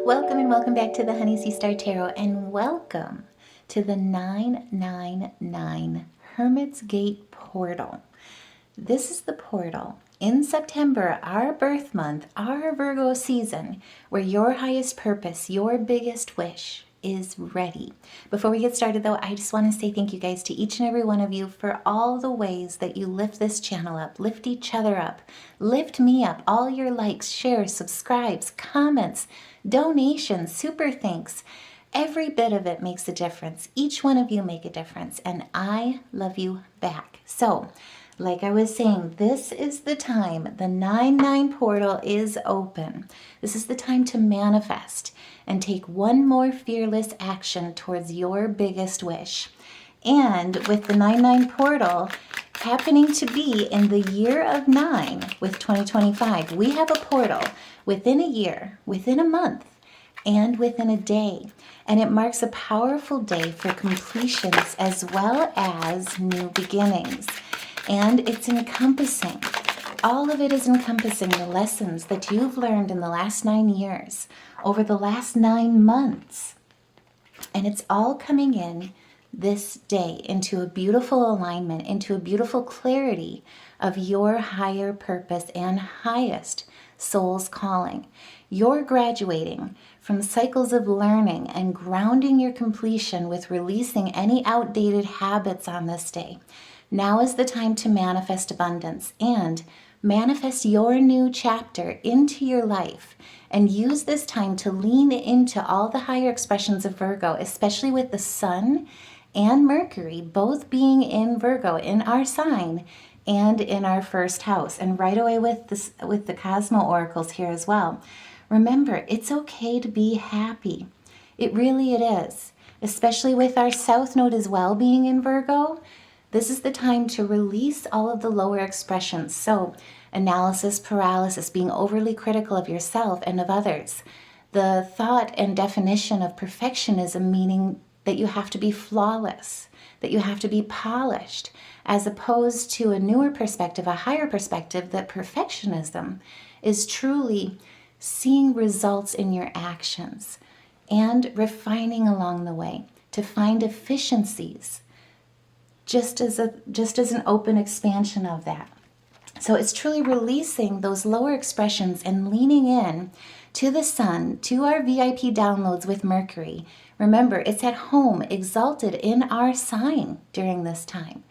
Welcome and welcome back to the Honey Sea Star Tarot, and welcome to the 999 Hermit's Gate portal. This is the portal in September, our birth month, our Virgo season, where your highest purpose, your biggest wish is ready. Before we get started though, I just want to say thank you guys to each and every one of you for all the ways that you lift this channel up, lift each other up, lift me up, all your likes, shares, subscribes, comments, donations, super thanks. Every bit of it makes a difference. Each one of you make a difference, and I love you back. So, like I was saying, this is the time. The 9-9 portal is open. This is the time to manifest and take one more fearless action towards your biggest wish. And with the 9-9 portal happening to be in the year of 9 with 2025, we have a portal within a year, within a month, and within a day. And it marks a powerful day for completions as well as new beginnings. And it's encompassing. All of it is encompassing the lessons that you've learned in the last 9 years, over the last 9 months. And it's all coming in this day into a beautiful alignment, into a beautiful clarity of your higher purpose and highest soul's calling. You're graduating from cycles of learning and grounding your completion with releasing any outdated habits on this day. Now is the time to manifest abundance and manifest your new chapter into your life, and use this time to lean into all the higher expressions of Virgo, especially with the Sun and Mercury both being in Virgo, in our sign and in our first house, and right away with the Cosmo oracles here as well. Remember, it's okay to be happy. It is, especially with our South Node as well being in Virgo. This is the time to release all of the lower expressions. So, analysis paralysis, being overly critical of yourself and of others. The thought and definition of perfectionism, meaning that you have to be flawless, that you have to be polished, as opposed to a newer perspective, a higher perspective, that perfectionism is truly seeing results in your actions and refining along the way to find efficiencies, just as an open expansion of that. So it's truly releasing those lower expressions and leaning in to the Sun, to our VIP downloads with Mercury. Remember, it's at home, exalted in our sign during this time.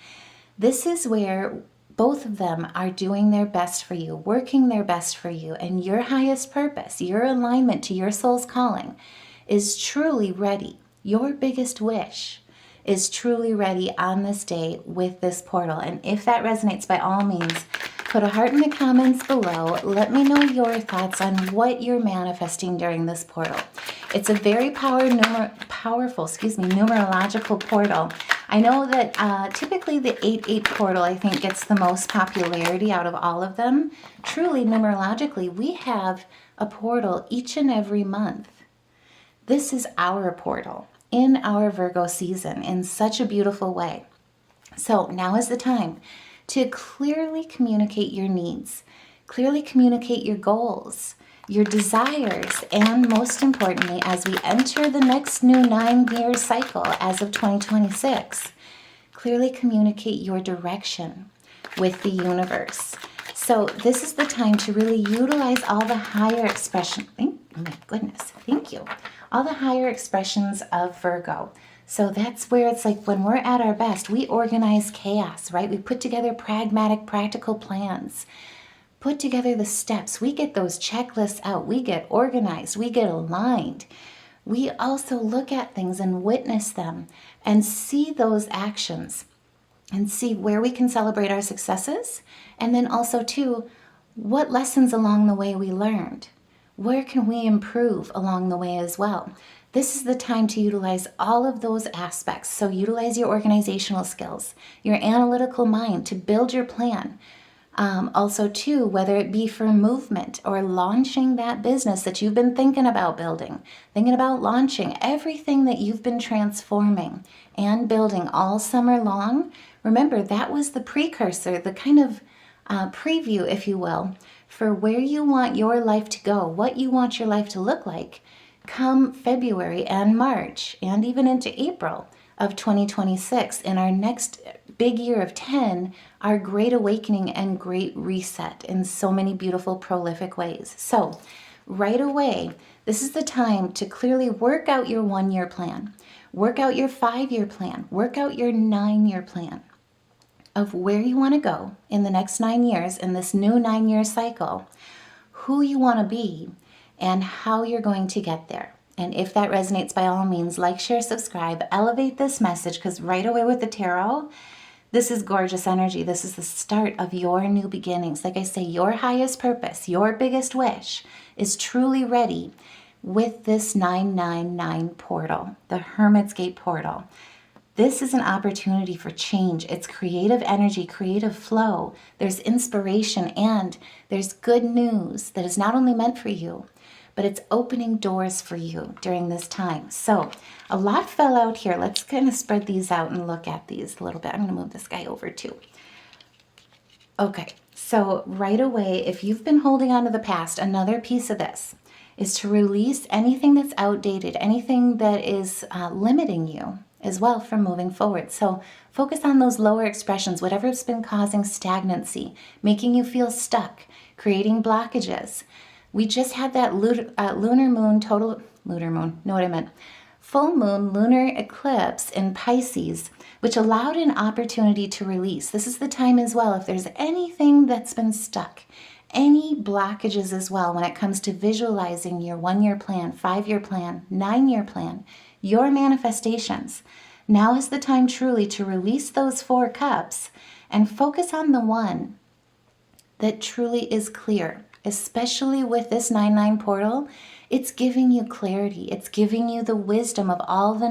This is where both of them are doing their best for you, working their best for you, and your highest purpose, your alignment to your soul's calling is truly ready. Your biggest wish is truly ready on this day with this portal. And if that resonates, by all means, put a heart in the comments below. Let me know your thoughts on what you're manifesting during this portal. It's a very powerful, numerological portal. I know that typically the 8-8 portal, I think, gets the most popularity out of all of them. Truly, numerologically, we have a portal each and every month. This is our portal in our Virgo season in such a beautiful way. So now is the time to clearly communicate your needs, clearly communicate your goals, your desires, and most importantly, as we enter the next new 9-year cycle as of 2026, clearly communicate your direction with the universe. So this is the time to really utilize all the higher expression. Oh my goodness, thank you. All the higher expressions of Virgo. So that's where it's like when we're at our best, we organize chaos, right? We put together pragmatic, practical plans, put together the steps. We get those checklists out. We get organized. We get aligned. We also look at things and witness them and see those actions and see where we can celebrate our successes. And then also, too, what lessons along the way we learned. Where can we improve along the way as well? This is the time to utilize all of those aspects. So utilize your organizational skills, your analytical mind to build your plan. Also, too, whether it be for movement or launching that business that you've been thinking about building, thinking about launching, everything that you've been transforming and building all summer long. Remember, that was the precursor, the kind of preview, if you will, for where you want your life to go, what you want your life to look like come February and March and even into April of 2026, in our next big year of 10, our great awakening and great reset in so many beautiful, prolific ways. So right away, this is the time to clearly work out your 1-year plan, work out your 5-year plan, work out your 9-year plan of where you want to go in the next 9 years in this new 9-year cycle, who you want to be, and how you're going to get there. And if that resonates, by all means, like, share, subscribe, elevate this message, because right away with the tarot, this is gorgeous energy. This is the start of your new beginnings. Like I say, your highest purpose, your biggest wish is truly ready with this 999 portal, the Hermit's Gate portal. This is an opportunity for change. It's creative energy, creative flow. There's inspiration, and there's good news that is not only meant for you, but it's opening doors for you during this time. So a lot fell out here. Let's kind of spread these out and look at these a little bit. I'm going to move this guy over too. Okay, so right away, if you've been holding on to the past, another piece of this is to release anything that's outdated, anything that is limiting you as well from moving forward. So focus on those lower expressions, whatever's been causing stagnancy, making you feel stuck, creating blockages. We just had that full moon lunar eclipse in Pisces, which allowed an opportunity to release. This is the time as well, if there's anything that's been stuck, any blockages as well when it comes to visualizing your 1-year plan, 5-year plan, 9-year plan, your manifestations. Now is the time truly to release those 4 cups and focus on the one that truly is clear. Especially with this 9-9 portal, it's giving you clarity. It's giving you the wisdom of all the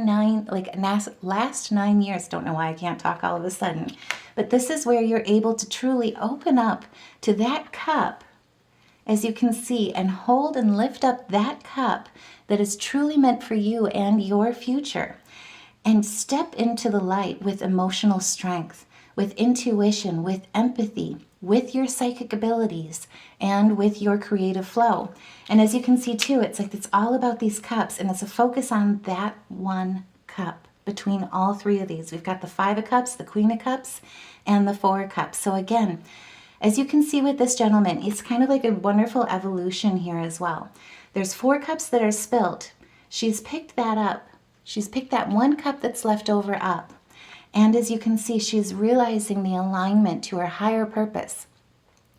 last 9 years. Don't know why I can't talk all of a sudden. But this is where you're able to truly open up to that cup, as you can see, and hold and lift up that cup that is truly meant for you and your future. And step into the light with emotional strength, with intuition, with empathy, with your psychic abilities, and with your creative flow. And as you can see too, it's all about these cups, and it's a focus on that one cup between all 3 of these. We've got the 5 of Cups, the Queen of Cups, and the 4 of Cups. So again, as you can see with this gentleman, it's kind of like a wonderful evolution here as well. There's 4 cups that are spilled. She's picked that up. She's picked that 1 cup that's left over up. And as you can see, she's realizing the alignment to her higher purpose,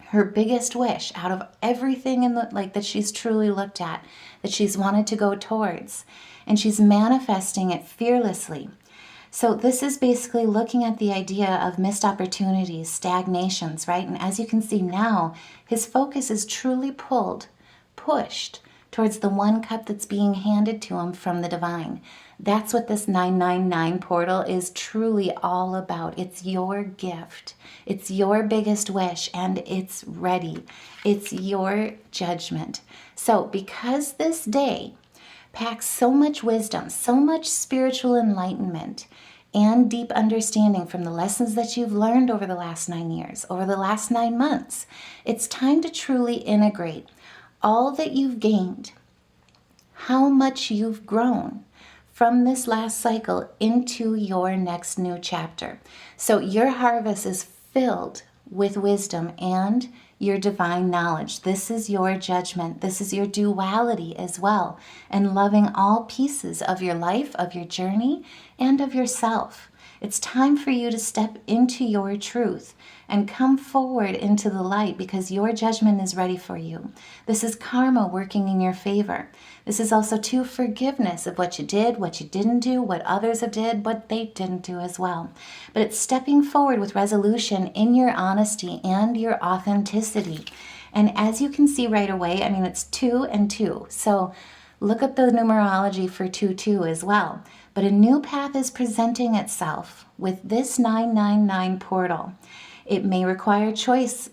her biggest wish out of everything in that she's truly looked at, that she's wanted to go towards. And she's manifesting it fearlessly. So this is basically looking at the idea of missed opportunities, stagnations, right? And as you can see now, his focus is truly pushed towards the 1 cup that's being handed to him from the divine. That's what this 999 portal is truly all about. It's your gift. It's your biggest wish, and it's ready. It's your judgment. So because this day packs so much wisdom, so much spiritual enlightenment, and deep understanding from the lessons that you've learned over the last 9 years, over the last 9 months, it's time to truly integrate all that you've gained, how much you've grown from this last cycle into your next new chapter. So your harvest is filled with wisdom and your divine knowledge. This is your judgment. This is your duality as well, and loving all pieces of your life, of your journey, and of yourself. It's time for you to step into your truth and come forward into the light, because your judgment is ready for you. This is karma working in your favor. This is also too forgiveness of what you did, what you didn't do, what others have did, what they didn't do as well. But it's stepping forward with resolution in your honesty and your authenticity. And as you can see right away, it's 2 and 2. So look up the numerology for 2-2 as well. But a new path is presenting itself with this 999 portal. It may require choices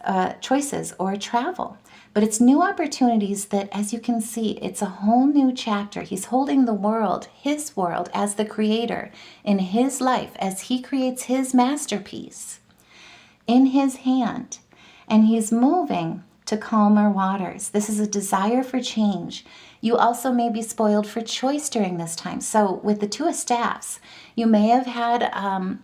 or travel, but it's new opportunities that, as you can see, it's a whole new chapter. He's holding the world, his world, as the creator in his life, as he creates his masterpiece in his hand, and he's moving to calmer waters. This is a desire for change. You also may be spoiled for choice during this time. So with the Two of Staffs, you may have had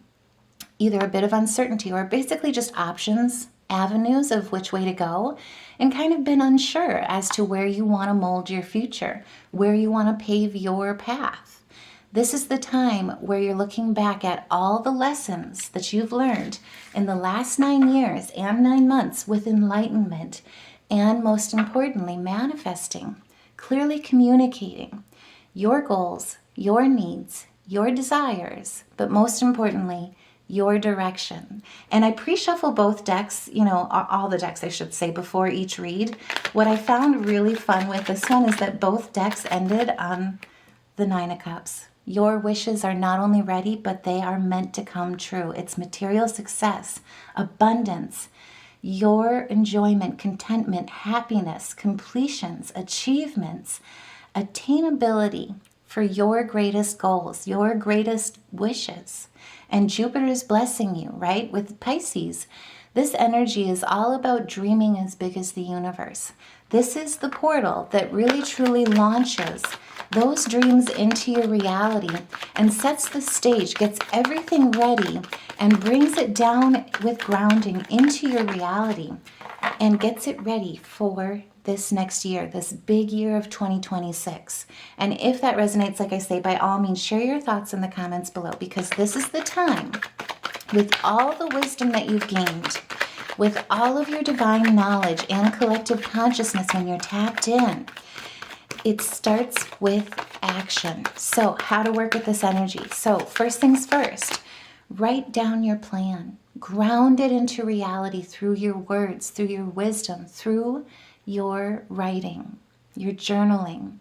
either a bit of uncertainty or basically just options, avenues of which way to go, and kind of been unsure as to where you want to mold your future, where you want to pave your path. This is the time where you're looking back at all the lessons that you've learned in the last 9 years and 9 months with enlightenment, and most importantly, manifesting, clearly communicating your goals, your needs, your desires, but most importantly, your direction. And I pre-shuffle both decks, all the decks I should say, before each read. What I found really fun with this one is that both decks ended on the Nine of Cups. Your wishes are not only ready, but they are meant to come true. It's material success, abundance, your enjoyment, contentment, happiness, completions, achievements, attainability for your greatest goals, your greatest wishes. And Jupiter is blessing you, right? With Pisces, this energy is all about dreaming as big as the universe. This is the portal that really truly launches those dreams into your reality and sets the stage, gets everything ready and brings it down with grounding into your reality and gets it ready for this next year, this big year of 2026. And if that resonates, like I say, by all means, share your thoughts in the comments below, because this is the time, with all the wisdom that you've gained, with all of your divine knowledge and collective consciousness when you're tapped in, it starts with action. So how to work with this energy. So first things first, write down your plan. Ground it into reality through your words, through your wisdom, through your writing, your journaling.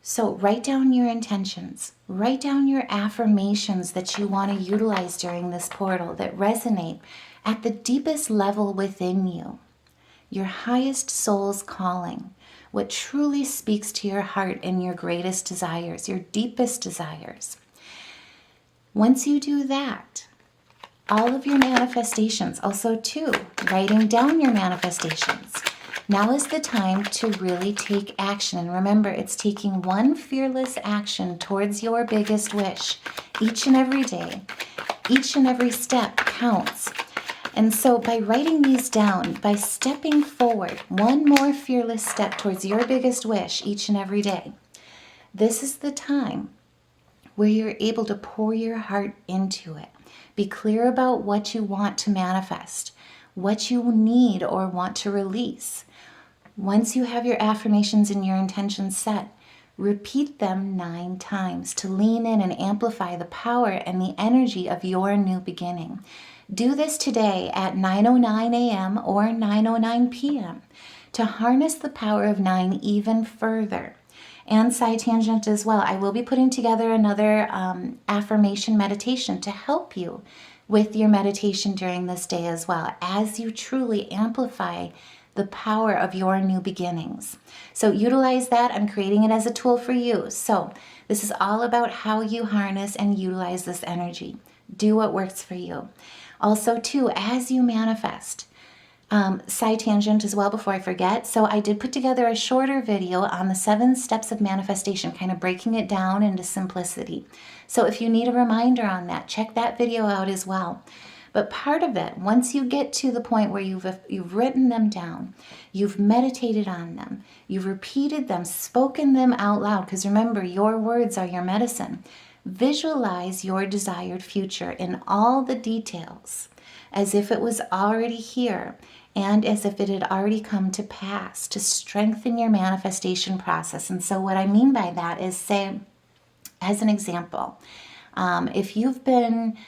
So write down your intentions. Write down your affirmations that you want to utilize during this portal that resonate at the deepest level within you. Your highest soul's calling. What truly speaks to your heart and your greatest desires, your deepest desires. Once you do that, all of your manifestations, also too, writing down your manifestations. Now is the time to really take action. And remember, it's taking one fearless action towards your biggest wish each and every day. Each and every step counts. And so by writing these down, by stepping forward, one more fearless step towards your biggest wish each and every day, this is the time where you're able to pour your heart into it. Be clear about what you want to manifest, what you need or want to release. Once you have your affirmations and your intentions set, repeat them 9 times to lean in and amplify the power and the energy of your new beginning. Do this today at 9:09 a.m. or 9:09 p.m. to harness the power of 9 even further. And side tangent as well, I will be putting together another affirmation meditation to help you with your meditation during this day as well, as you truly amplify the power of your new beginnings. So utilize that. I'm creating it as a tool for you. So this is all about how you harness and utilize this energy. Do what works for you. Also, too, as you manifest, side tangent as well before I forget. So I did put together a shorter video on the 7 steps of manifestation, kind of breaking it down into simplicity. So if you need a reminder on that, check that video out as well. But part of it, once you get to the point where you've written them down, you've meditated on them, you've repeated them, spoken them out loud, because remember, your words are your medicine. Visualize your desired future in all the details, as if it was already here and as if it had already come to pass, to strengthen your manifestation process. And so what I mean by that is, say, as an example, if you've been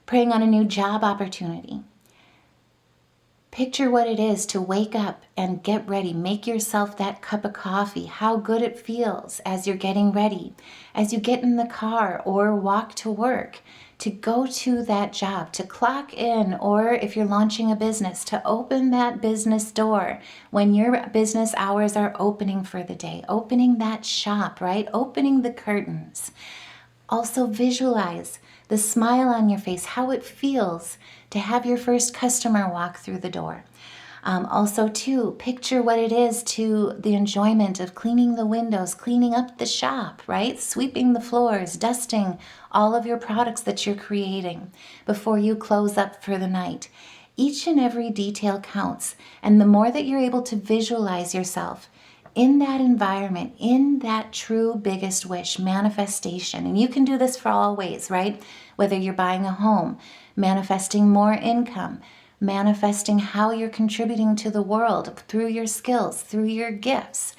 praying on a new job opportunity, picture what it is to wake up and get ready. Make yourself that cup of coffee. How good it feels as you're getting ready, as you get in the car or walk to work, to go to that job, to clock in, or if you're launching a business, to open that business door when your business hours are opening for the day, opening that shop, right? Opening the curtains. Also visualize the smile on your face, how it feels to have your first customer walk through the door. Also, too, picture what it is to the enjoyment of cleaning the windows, cleaning up the shop, right? Sweeping the floors, dusting all of your products that you're creating before you close up for the night. Each and every detail counts. And the more that you're able to visualize yourself in that environment, in that true biggest wish manifestation, and you can do this for all ways, right? Whether you're buying a home, manifesting more income, manifesting how you're contributing to the world through your skills, through your gifts.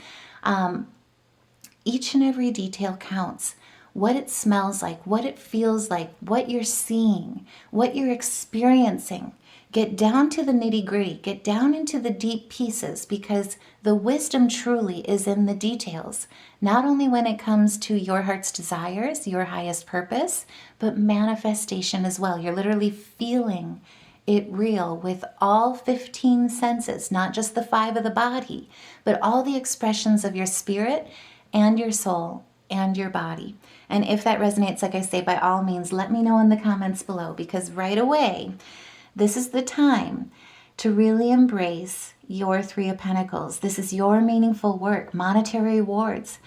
Each and every detail counts. What it smells like, what it feels like, what you're seeing, what you're experiencing. Get down to the nitty-gritty, get down into the deep pieces, because the wisdom truly is in the details. Not only when it comes to your heart's desires, your highest purpose, but manifestation as well. You're literally feeling it real with all 15 senses, not just the 5 of the body, but all the expressions of your spirit and your soul and your body. And if that resonates, like I say, by all means, let me know in the comments below, because right away, this is the time to really embrace your 3 of Pentacles. This is your meaningful work, monetary rewards.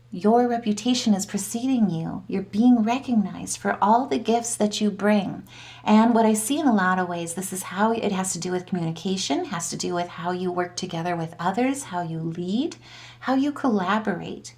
Your reputation is preceding you. You're being recognized for all the gifts that you bring. And what I see in a lot of ways, this is how it has to do with communication, has to do with how you work together with others, how you lead, how you collaborate.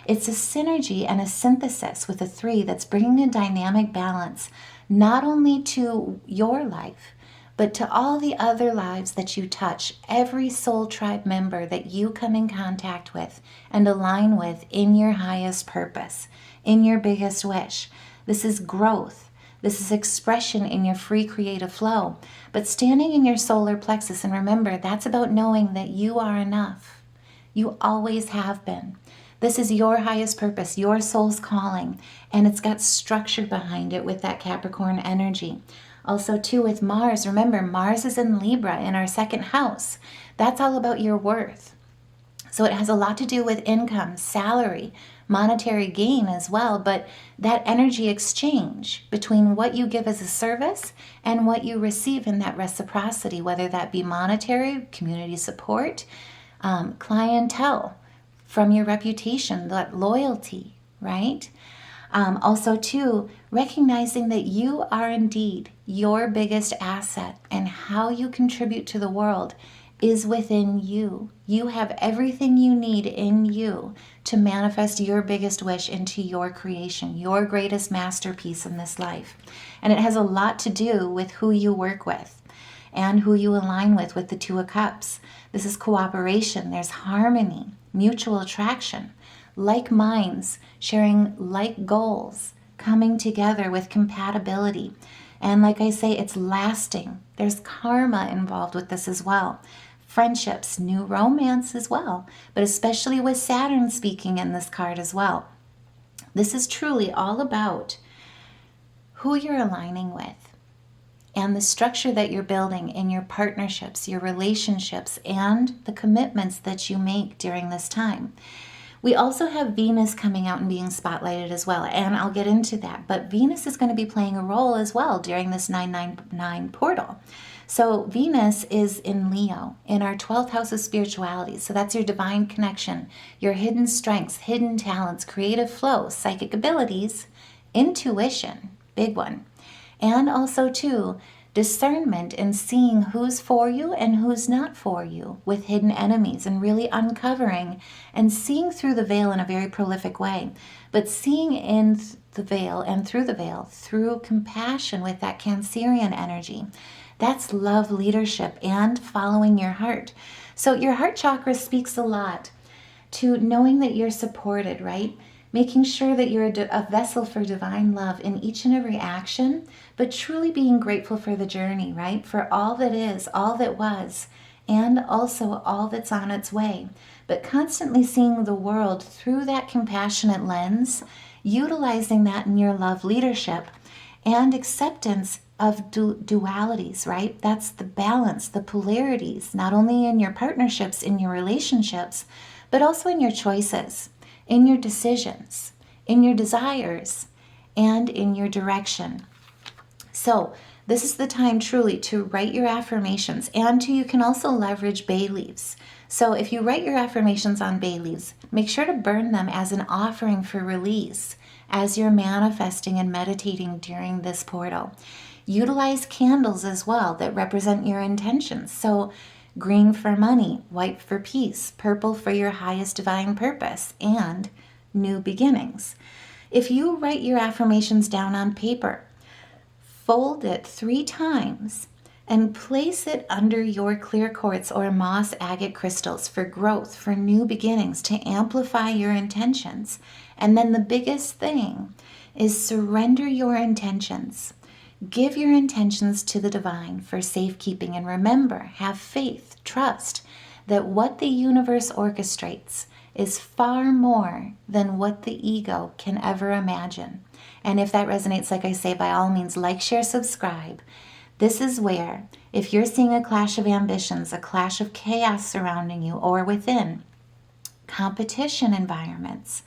It's a synergy and a synthesis with a 3 that's bringing a dynamic balance, not only to your life, but to all the other lives that you touch, every soul tribe member that you come in contact with and align with in your highest purpose, in your biggest wish. This is growth. This is expression in your free creative flow. But standing in your solar plexus, and remember, that's about knowing that you are enough. You always have been. This is your highest purpose, your soul's calling, and it's got structure behind it with that Capricorn energy. Also, too, with Mars, remember, Mars is in Libra in our 2nd house. That's all about your worth. So it has a lot to do with income, salary, monetary gain as well, but that energy exchange between what you give as a service and what you receive in that reciprocity, whether that be monetary, community support, clientele, from your reputation, that loyalty, right? Also, too, recognizing that you are indeed your biggest asset, and how you contribute to the world is within you. You have everything you need in you to manifest your biggest wish into your creation, your greatest masterpiece in this life. And it has a lot to do with who you work with and who you align with the 2 of Cups. This is cooperation. There's harmony, mutual attraction, like minds, sharing like goals, coming together with compatibility. And like I say, it's lasting. There's karma involved with this as well. Friendships, new romance as well, but especially with Saturn speaking in this card as well. This is truly all about who you're aligning with and the structure that you're building in your partnerships, your relationships, and the commitments that you make during this time. We also have Venus coming out and being spotlighted as well, and I'll get into that. But Venus is going to be playing a role as well during this 999 portal. So Venus is in Leo, in our 12th house of spirituality. So that's your divine connection, your hidden strengths, hidden talents, creative flow, psychic abilities, intuition, big one. And also, too, discernment and seeing who's for you and who's not for you with hidden enemies, and really uncovering and seeing through the veil in a very prolific way. But seeing in the veil and through the veil through compassion with that Cancerian energy. That's love, leadership, and following your heart. So your heart chakra speaks a lot to knowing that you're supported, right? Making sure that you're a vessel for divine love in each and every action, but truly being grateful for the journey, right? For all that is, all that was, and also all that's on its way. But constantly seeing the world through that compassionate lens, utilizing that in your love leadership, and acceptance of dualities, right? That's the balance, the polarities, not only in your partnerships, in your relationships, but also in your choices, in your decisions, in your desires, and in your direction. So This is the time truly to write your affirmations, and you can also leverage bay leaves. So if you write your affirmations on bay leaves, make sure to burn them as an offering for release as you're manifesting and meditating during this portal. Utilize candles as well that represent your intentions. So green for money, white for peace, purple for your highest divine purpose, and new beginnings. If you write your affirmations down on paper, fold it 3 times and place it under your clear quartz or moss agate crystals for growth, for new beginnings, to amplify your intentions. And then the biggest thing is surrender your intentions. Give your intentions to the divine for safekeeping, and remember, have faith, trust that what the universe orchestrates is far more than what the ego can ever imagine. And if that resonates, like I say, by all means, like, share, subscribe. This is where, if you're seeing a clash of ambitions, a clash of chaos surrounding you or within, competition environments,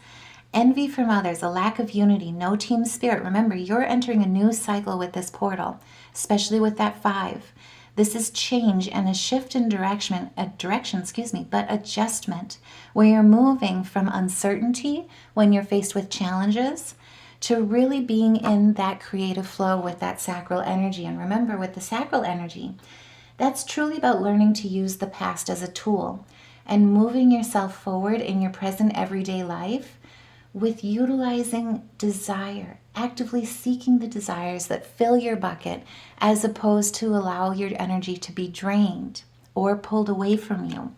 envy from others, a lack of unity, no team spirit, remember, you're entering a new cycle with this portal, especially with that 5. This is change and a shift in direction, but adjustment, where you're moving from uncertainty when you're faced with challenges to really being in that creative flow with that sacral energy. And remember, with the sacral energy, that's truly about learning to use the past as a tool and moving yourself forward in your present everyday life with utilizing desire, actively seeking the desires that fill your bucket, as opposed to allow your energy to be drained or pulled away from you.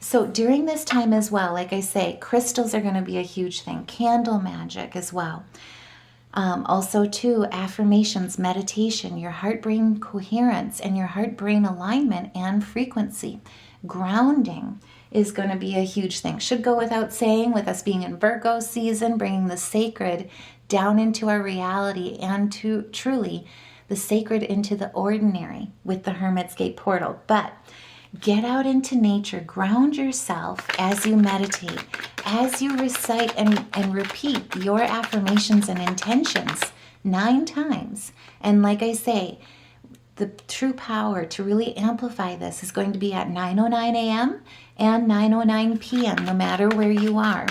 So during this time as well, like I say, crystals are going to be a huge thing. Candle magic as well. Also too, affirmations, meditation, your heart-brain coherence and your heart-brain alignment and frequency. Grounding is going to be a huge thing. Should go without saying, with us being in Virgo season, bringing the sacred down into our reality, and to truly the sacred into the ordinary with the Hermit's Gate portal. But get out into nature, ground yourself as you meditate, as you recite and repeat your affirmations and intentions 9 times. And like I say, the true power to really amplify this is going to be at 9:09 a.m. and 9:09 p.m., no matter where you are.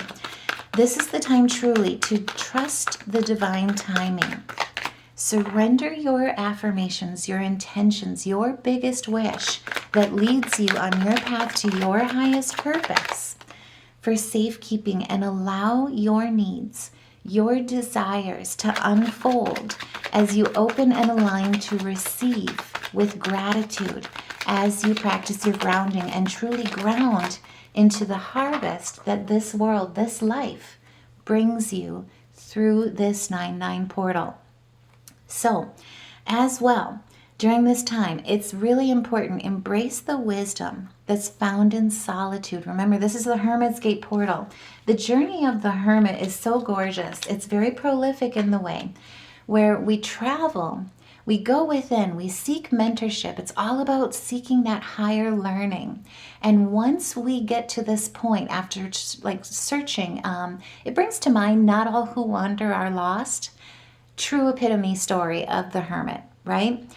This is the time truly to trust the divine timing. Surrender your affirmations, your intentions, your biggest wish that leads you on your path to your highest purpose for safekeeping, and allow your needs, your desires to unfold as you open and align to receive with gratitude as you practice your grounding and truly ground into the harvest that this world, this life, brings you through this 9/9 portal. So, as well, during this time, it's really important, embrace the wisdom that's found in solitude. Remember, this is the Hermit's Gate portal. The journey of the Hermit is so gorgeous. It's very prolific in the way where we travel, we go within, we seek mentorship. It's all about seeking that higher learning. And once we get to this point, after like searching, it brings to mind Not All Who Wander Are Lost. True epitome story of the Hermit, right?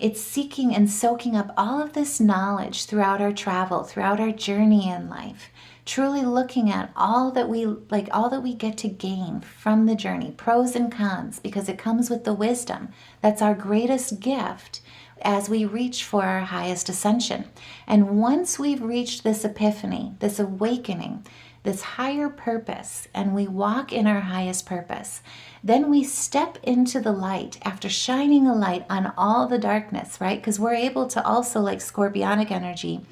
It's seeking and soaking up all of this knowledge throughout our travel, throughout our journey in life, truly looking at all that we get to gain from the journey, pros and cons, because it comes with the wisdom. That's our greatest gift as we reach for our highest ascension. And once we've reached this epiphany, this awakening, this higher purpose, and we walk in our highest purpose, then we step into the light after shining a light on all the darkness, right? Because we're able to also, like scorpionic energy,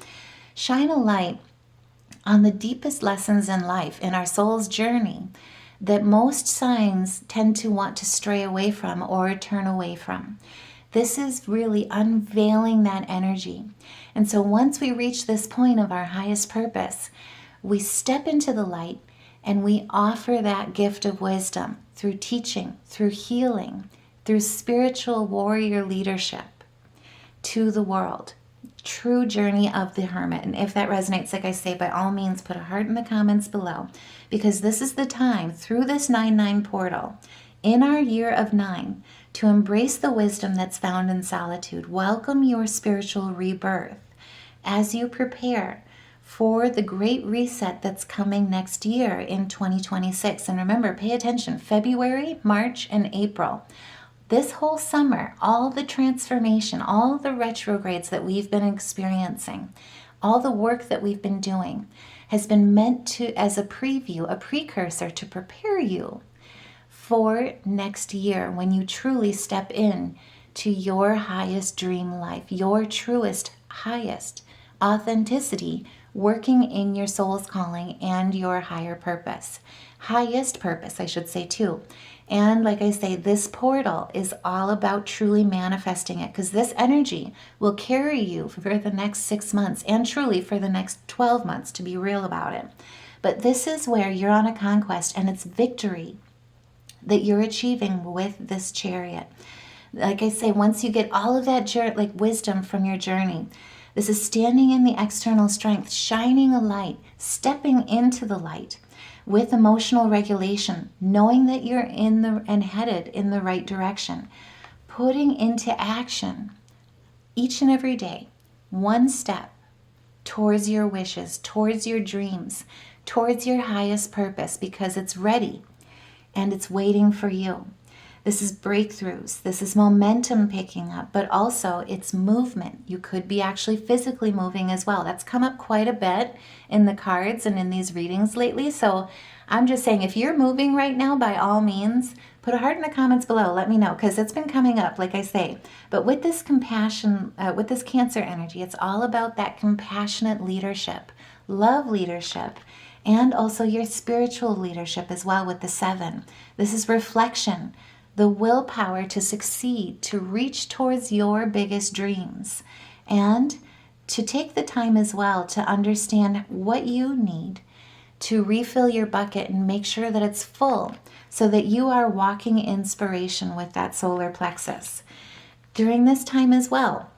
shine a light on the deepest lessons in life, in our soul's journey, that most signs tend to want to stray away from or turn away from. This is really unveiling that energy. And so once we reach this point of our highest purpose, we step into the light and we offer that gift of wisdom through teaching, through healing, through spiritual warrior leadership to the world. True journey of the Hermit. And if that resonates, like I say, by all means, put a heart in the comments below, because this is the time through this 9/9 portal in our year of 9 to embrace the wisdom that's found in solitude. Welcome your spiritual rebirth as you prepare for the great reset that's coming next year in 2026. And remember, pay attention, February, March, and April. This whole summer, all the transformation, all the retrogrades that we've been experiencing, all the work that we've been doing has been meant to, as a preview, a precursor to prepare you for next year when you truly step in to your highest dream life, your truest, highest authenticity, working in your soul's calling and your higher purpose. Highest purpose, I should say, too. And like I say, this portal is all about truly manifesting it, because this energy will carry you for the next 6 months and truly for the next 12 months, to be real about it. But this is where you're on a conquest, and it's victory that you're achieving with this chariot. Like I say, once you get all of that wisdom from your journey, this is standing in the external strength, shining a light, stepping into the light with emotional regulation, knowing that you're and headed in the right direction, putting into action each and every day, one step towards your wishes, towards your dreams, towards your highest purpose, because it's ready and it's waiting for you. This is breakthroughs. This is momentum picking up, but also it's movement. You could be actually physically moving as well. That's come up quite a bit in the cards and in these readings lately. So I'm just saying, if you're moving right now, by all means, put a heart in the comments below. Let me know, because it's been coming up, like I say. But with this compassion, with this Cancer energy, it's all about that compassionate leadership, love leadership, and also your spiritual leadership as well with the 7. This is reflection, the willpower to succeed, to reach towards your biggest dreams, and to take the time as well to understand what you need to refill your bucket and make sure that it's full, so that you are walking inspiration with that solar plexus. During this time as well,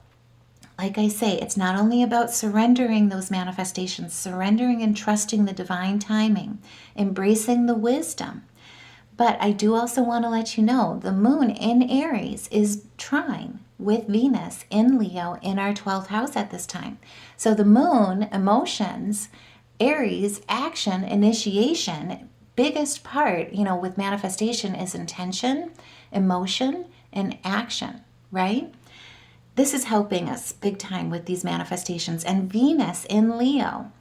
like I say, it's not only about surrendering those manifestations, surrendering and trusting the divine timing, embracing the wisdom, but I do also want to let you know the moon in Aries is trine with Venus in Leo in our 12th house at this time. So the moon, emotions, Aries, action, initiation, biggest part, with manifestation is intention, emotion, and action, right? This is helping us big time with these manifestations. And Venus in Leo,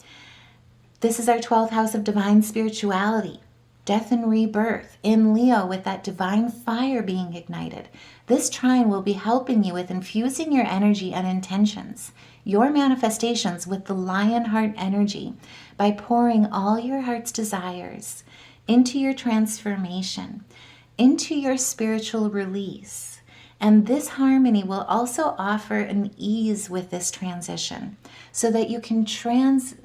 this is our 12th house of divine spirituality, death and rebirth in Leo, with that divine fire being ignited. This trine will be helping you with infusing your energy and intentions, your manifestations, with the lion heart energy, by pouring all your heart's desires into your transformation, into your spiritual release. And this harmony will also offer an ease with this transition, so that you can transmute,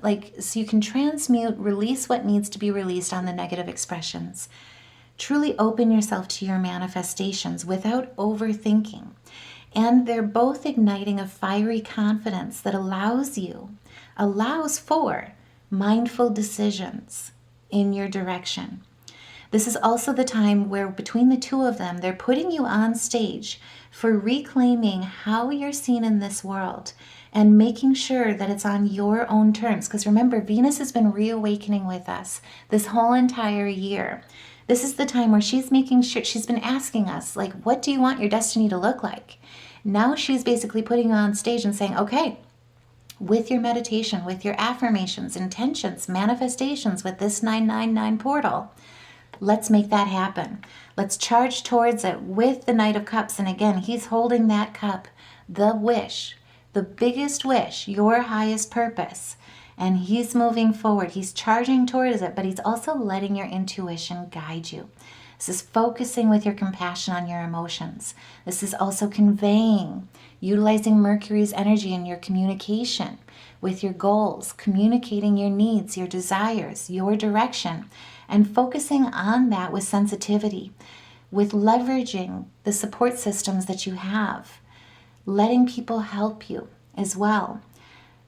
release what needs to be released on the negative expressions. Truly open yourself to your manifestations without overthinking. And they're both igniting a fiery confidence that allows for mindful decisions in your direction. This is also the time where, between the two of them, they're putting you on stage for reclaiming how you're seen in this world and making sure that it's on your own terms. Because remember, Venus has been reawakening with us this whole entire year. This is the time where she's making sure, she's been asking us, what do you want your destiny to look like? Now she's basically putting you on stage and saying, okay, with your meditation, with your affirmations, intentions, manifestations, with this 999 portal, let's make that happen. Let's charge towards it with the Knight of Cups. And again, he's holding that cup, the wish, the biggest wish, your highest purpose. And he's moving forward. He's charging towards it, but he's also letting your intuition guide you. This is focusing with your compassion on your emotions. This is also conveying, utilizing Mercury's energy in your communication with your goals, communicating your needs, your desires, your direction, and focusing on that with sensitivity, with leveraging the support systems that you have, letting people help you as well,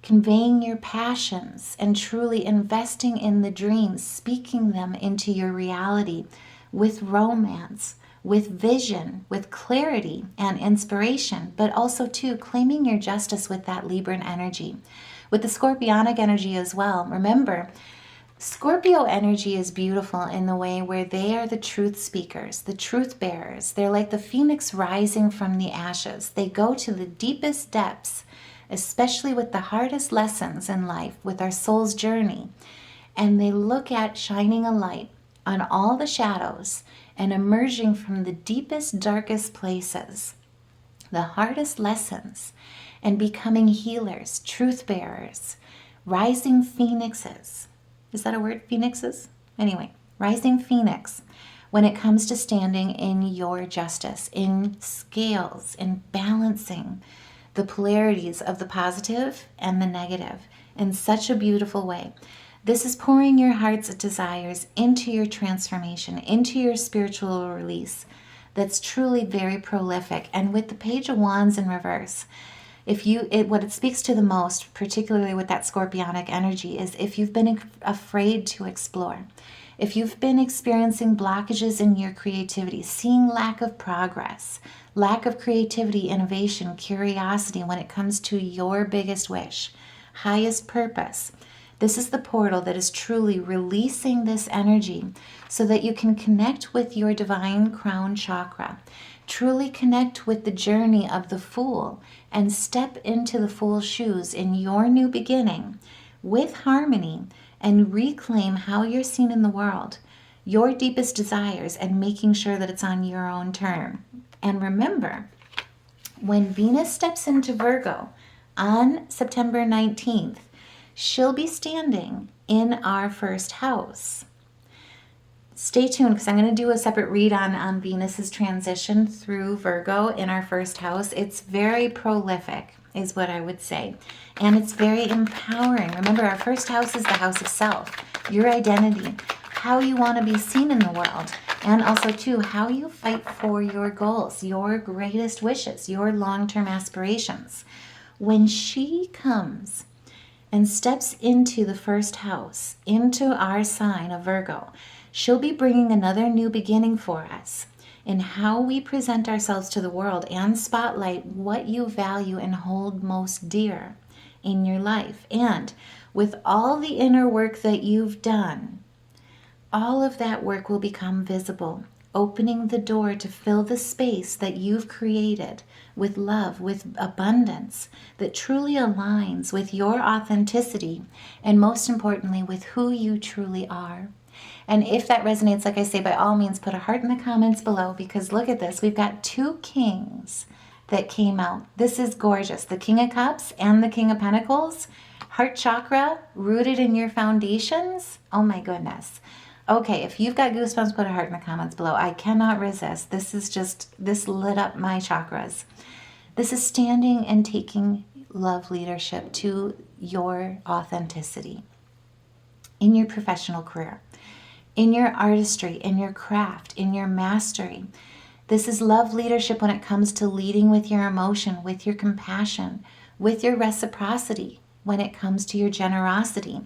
conveying your passions and truly investing in the dreams, speaking them into your reality with romance, with vision, with clarity and inspiration, but also too claiming your justice with that Libran energy. With the Scorpionic energy as well. Remember, Scorpio energy is beautiful in the way where they are the truth speakers, the truth bearers. They're like the phoenix rising from the ashes. They go to the deepest depths, especially with the hardest lessons in life, with our soul's journey. And they look at shining a light on all the shadows and emerging from the deepest, darkest places, the hardest lessons, and becoming healers, truth bearers, rising phoenixes. Is that a word, phoenixes? Anyway, rising phoenix when it comes to standing in your justice, in scales, in balancing the polarities of the positive and the negative in such a beautiful way. This is pouring your heart's desires into your transformation, into your spiritual release that's truly very prolific. And with the Page of Wands in reverse, what it speaks to the most, particularly with that Scorpionic energy, is if you've been afraid to explore, if you've been experiencing blockages in your creativity, seeing lack of progress, lack of creativity, innovation, curiosity when it comes to your biggest wish, highest purpose, this is the portal that is truly releasing this energy so that you can connect with your divine crown chakra, truly connect with the journey of the Fool, and step into the Fool's shoes in your new beginning with harmony and reclaim how you're seen in the world, your deepest desires, and making sure that it's on your own term. And remember, when Venus steps into Virgo on September 19th, she'll be standing in our first house. Stay tuned because I'm going to do a separate read on Venus's transition through Virgo in our first house. It's very prolific, is what I would say. And it's very empowering. Remember, our first house is the house of self, your identity, how you want to be seen in the world, and also, too, how you fight for your goals, your greatest wishes, your long-term aspirations. When she comes and steps into the first house, into our sign of Virgo, she'll be bringing another new beginning for us in how we present ourselves to the world and spotlight what you value and hold most dear in your life. And with all the inner work that you've done, all of that work will become visible, opening the door to fill the space that you've created with love, with abundance, that truly aligns with your authenticity and, most importantly, with who you truly are. And if that resonates, like I say, by all means, put a heart in the comments below, because look at this. We've got two kings that came out. This is gorgeous. The King of Cups and the King of Pentacles. Heart chakra rooted in your foundations. Oh my goodness. Okay, if you've got goosebumps, put a heart in the comments below. I cannot resist. This lit up my chakras. This is standing and taking love leadership to your authenticity in your professional career, in your artistry, in your craft, in your mastery. This is love leadership when it comes to leading with your emotion, with your compassion, with your reciprocity, when it comes to your generosity,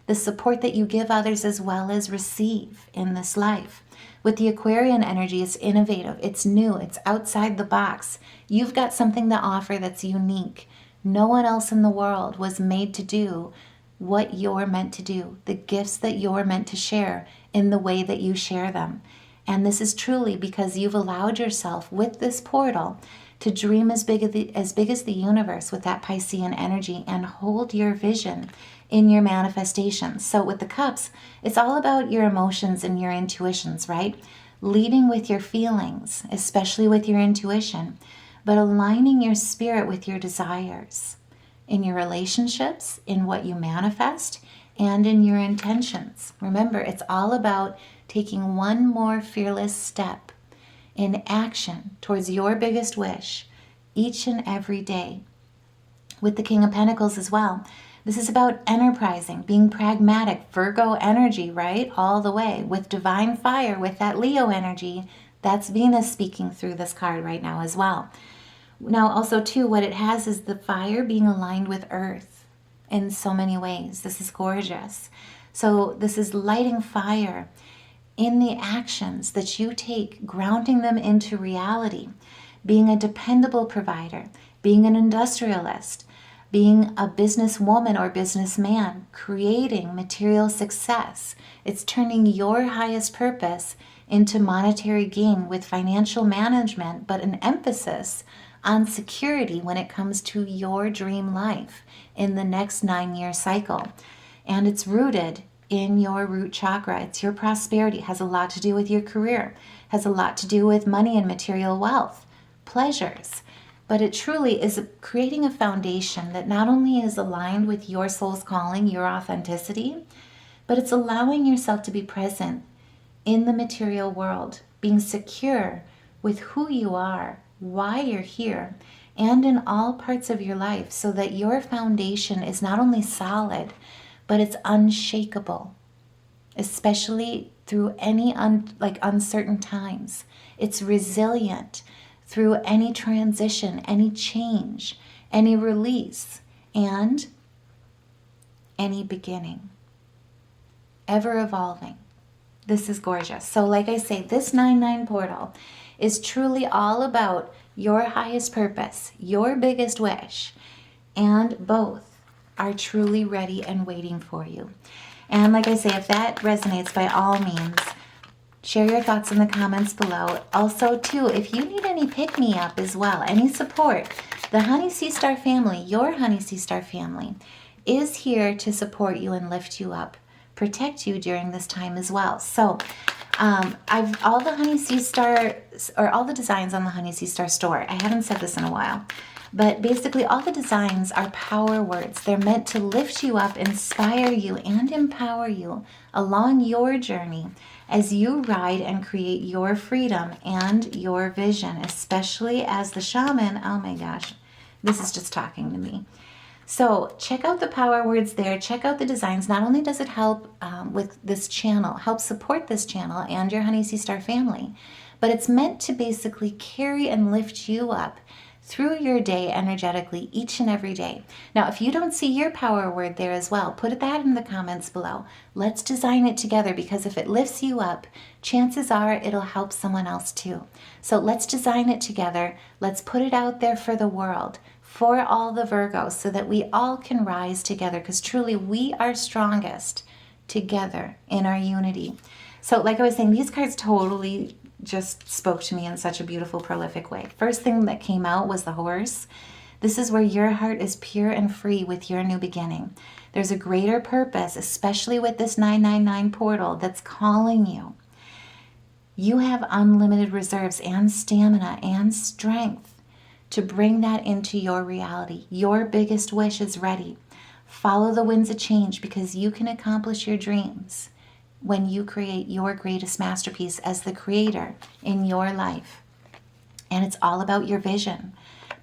the support that you give others as well as receive in this life. With the Aquarian energy, it's innovative, it's new, it's outside the box. You've got something to offer that's unique. No one else in the world was made to do what you're meant to do, the gifts that you're meant to share in the way that you share them. And this is truly because you've allowed yourself with this portal to dream as big as the universe with that Piscean energy and hold your vision in your manifestations. So with the cups, it's all about your emotions and your intuitions, right? Leading with your feelings, especially with your intuition, but aligning your spirit with your desires in your relationships, in what you manifest, and in your intentions. Remember, it's all about taking one more fearless step in action towards your biggest wish each and every day. With the King of Pentacles as well, this is about enterprising, being pragmatic, Virgo energy, right? All the way. With divine fire, with that Leo energy, that's Venus speaking through this card right now as well. Now also too, what it has is the fire being aligned with earth in so many ways. This is gorgeous. So this is lighting fire in the actions that you take, grounding them into reality, being a dependable provider, being an industrialist, being a businesswoman or businessman, creating material success. It's turning your highest purpose into monetary gain with financial management, but an emphasis on security when it comes to your dream life in the next 9-year cycle. And it's rooted in your root chakra. It's your prosperity. It has a lot to do with your career, it has a lot to do with money and material wealth, pleasures. But it truly is creating a foundation that not only is aligned with your soul's calling, your authenticity, but it's allowing yourself to be present in the material world, being secure with who you are, why you're here, and in all parts of your life, so that your foundation is not only solid, but it's unshakable, especially through any uncertain times. It's resilient through any transition, any change, any release, and any beginning. Ever evolving. This is gorgeous. So like I say, this 9/9 portal is truly all about your highest purpose, your biggest wish, and both are truly ready and waiting for you. And like I say, if that resonates, by all means, share your thoughts in the comments below. Also, too, if you need any pick-me-up as well, any support, the Honey Sea Star family, your Honey Sea Star family, is here to support you and lift you up, protect you during this time as well. So all the Honey Sea Star, or all the designs on the Honey Sea Star store, I haven't said this in a while, but basically all the designs are power words. They're meant to lift you up, inspire you, and empower you along your journey as you ride and create your freedom and your vision, especially as the shaman. Oh my gosh, this is just talking to me. So check out the power words there. Check out the designs. Not only does it help with this channel, help support this channel and your Honey Sea Star family, but it's meant to basically carry and lift you up through your day energetically each and every day. Now, if you don't see your power word there as well, put that in the comments below. Let's design it together, because if it lifts you up, chances are it'll help someone else too. So let's design it together. Let's put it out there for the world, for all the Virgos, so that we all can rise together, because truly we are strongest together in our unity. So like I was saying, these cards totally just spoke to me in such a beautiful, prolific way. First thing that came out was the horse. This is where your heart is pure and free with your new beginning. There's a greater purpose, especially with this 999 portal, that's calling you. You have unlimited reserves and stamina and strength to bring that into your reality. Your biggest wish is ready. Follow the winds of change, because you can accomplish your dreams when you create your greatest masterpiece as the creator in your life. And it's all about your vision.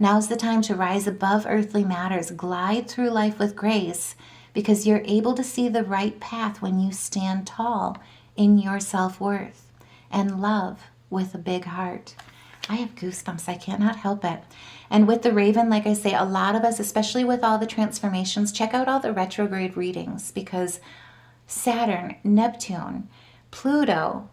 Now's the time to rise above earthly matters, glide through life with grace, because you're able to see the right path when you stand tall in your self-worth and love with a big heart. I have goosebumps. I cannot help it. And with the Raven, like I say, a lot of us, especially with all the transformations, check out all the retrograde readings, because Saturn, Neptune, Pluto,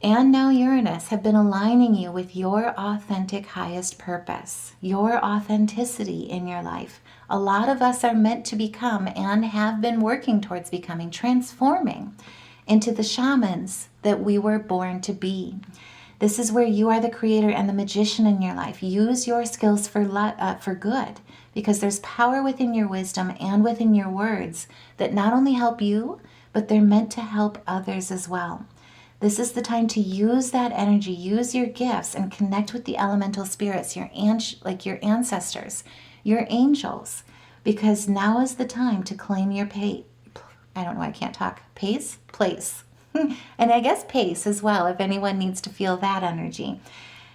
and now Uranus have been aligning you with your authentic highest purpose, your authenticity in your life. A lot of us are meant to become, and have been working towards becoming, transforming into the shamans that we were born to be. This is where you are the creator and the magician in your life. Use your skills for good, because there's power within your wisdom and within your words that not only help you, but they're meant to help others as well. This is the time to use that energy, use your gifts, and connect with the elemental spirits, your ancestors, your angels, because now is the time to claim your place. And I guess pace as well, if anyone needs to feel that energy,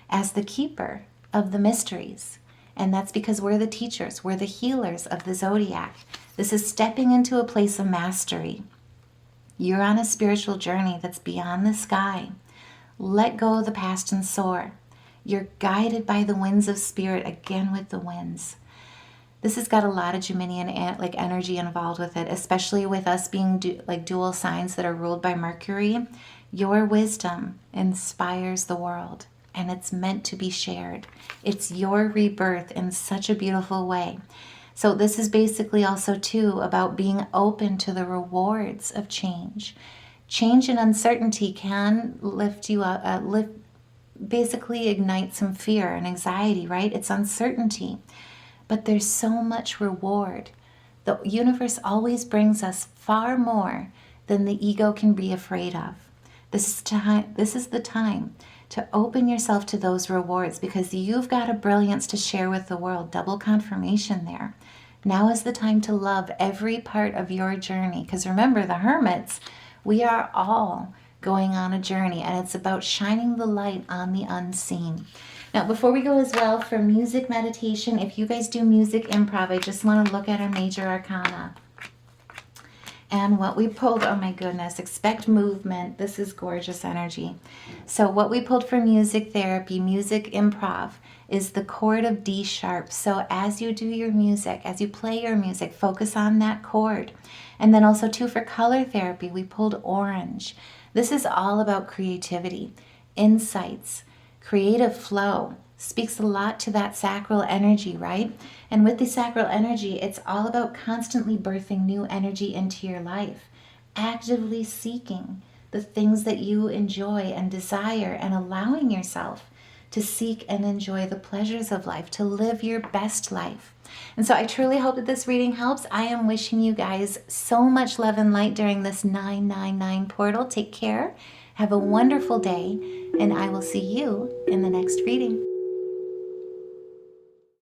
as the keeper of the mysteries. And that's because we're the teachers, we're the healers of the zodiac. This is stepping into a place of mastery. You're on a spiritual journey that's beyond the sky. Let go of the past and soar. You're guided by the winds of spirit, again with the winds. This has got a lot of Geminian energy involved with it, especially with us being dual signs that are ruled by Mercury. Your wisdom inspires the world, and it's meant to be shared. It's your rebirth in such a beautiful way. So this is basically also too about being open to the rewards of change. Change and uncertainty can lift you up, basically ignite some fear and anxiety, right? It's uncertainty, but there's so much reward. The universe always brings us far more than the ego can be afraid of. This is the time to open yourself to those rewards, because you've got a brilliance to share with the world. Double confirmation there. Now is the time to love every part of your journey, because remember, the hermits, we are all going on a journey, and it's about shining the light on the unseen. Now, before we go as well, for music meditation, if you guys do music improv, I just want to look at our major arcana. And what we pulled, oh my goodness, expect movement. This is gorgeous energy. So what we pulled for music therapy, music improv, is the chord of D sharp. So as you do your music, as you play your music, focus on that chord. And then also too, for color therapy, we pulled orange. This is all about creativity, insights, creative flow. Speaks a lot to that sacral energy, right? And with the sacral energy, it's all about constantly birthing new energy into your life, actively seeking the things that you enjoy and desire, and allowing yourself to seek and enjoy the pleasures of life, to live your best life. And so I truly hope that this reading helps. I am wishing you guys so much love and light during this 999 portal. Take care. Have a wonderful day, and I will see you in the next reading.